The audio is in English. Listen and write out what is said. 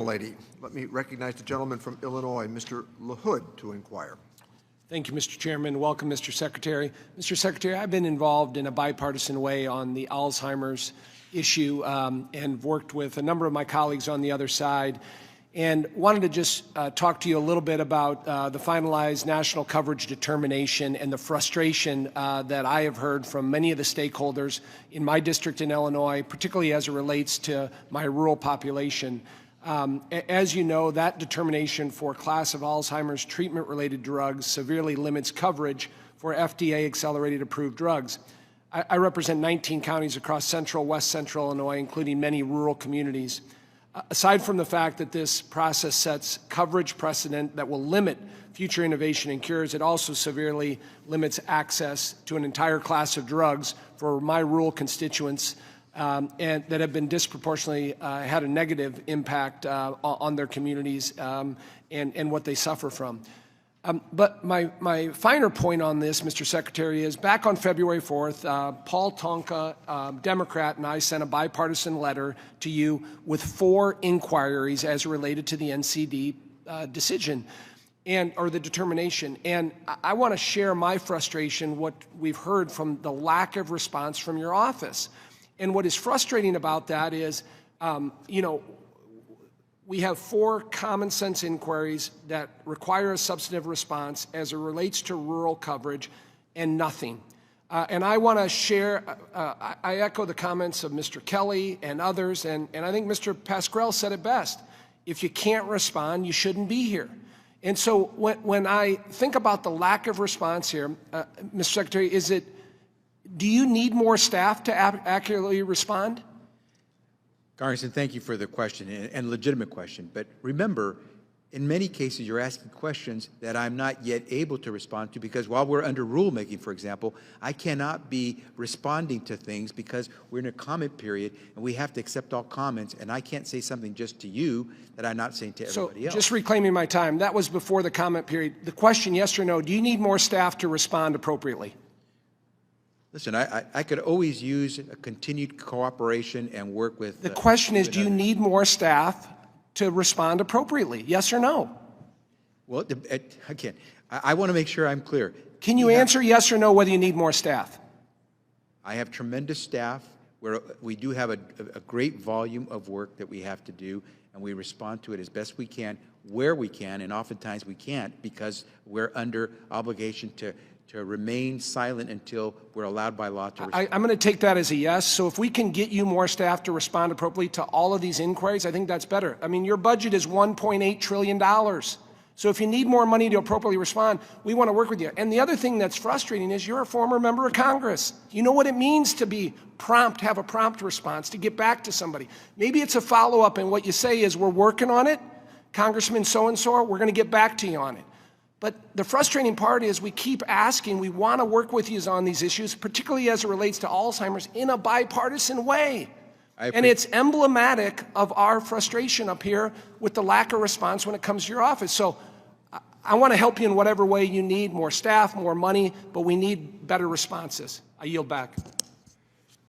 Lady. Let me recognize the gentleman from Illinois, Mr. LaHood, to inquire. Thank you, Mr. Chairman. Welcome, Mr. Secretary. Mr. Secretary, I've been involved in a bipartisan way on the Alzheimer's issue and worked with a number of my colleagues on the other side, and wanted to just talk to you a little bit about the finalized national coverage determination and the frustration that I have heard from many of the stakeholders in my district in Illinois, particularly as it relates to my rural population. As you know, that determination for a class of Alzheimer's treatment-related drugs severely limits coverage for FDA accelerated approved drugs. I represent 19 counties across central, west central Illinois, including many rural communities. Aside from the fact that this process sets coverage precedent that will limit future innovation and cures, it also severely limits access to an entire class of drugs for my rural constituents and that have been disproportionately had a negative impact on their communities and what they suffer from. But my finer point on this, Mr. Secretary, is back on February 4th, Paul Tonka, Democrat, and I sent a bipartisan letter to you with 4 inquiries as related to the NCD decision or the determination. And I want to share my frustration, what we've heard from the lack of response from your office. And what is frustrating about that is, we have 4 common sense inquiries that require a substantive response as it relates to rural coverage and nothing. And I want to share, I echo the comments of Mr. Kelly and others, and I think Mr. Pascrell said it best. If you can't respond, you shouldn't be here. And so when I think about the lack of response here, Mr. Secretary, do you need more staff to accurately respond? Congressman, thank you for the question, and legitimate question. But remember, in many cases, you're asking questions that I'm not yet able to respond to because while we're under rulemaking, for example, I cannot be responding to things because we're in a comment period and we have to accept all comments, and I can't say something just to you that I'm not saying to everybody else. Just reclaiming my time, that was before the comment period. The question, yes or no, do you need more staff to respond appropriately? Listen, I could always use a continued cooperation and work with... The question is, do you need more staff to respond appropriately? Yes or no? Well, again, I want to make sure I'm clear. Can you answer yes or no whether you need more staff? I have tremendous staff where we do have a great volume of work that we have to do, and we respond to it as best we can, where we can, and oftentimes we can't because we're under obligation to remain silent until we're allowed by law to respond. I'm going to take that as a yes. So if we can get you more staff to respond appropriately to all of these inquiries, I think that's better. I mean, your budget is $1.8 trillion. So if you need more money to appropriately respond, we want to work with you. And the other thing that's frustrating is you're a former member of Congress. You know what it means to be prompt, have a prompt response, to get back to somebody. Maybe it's a follow-up, and what you say is, we're working on it, Congressman so-and-so, we're going to get back to you on it. But the frustrating part is we keep asking, we want to work with you on these issues, particularly as it relates to Alzheimer's, in a bipartisan way. And it's emblematic of our frustration up here with the lack of response when it comes to your office. So I want to help you in whatever way you need, more staff, more money, but we need better responses. I yield back.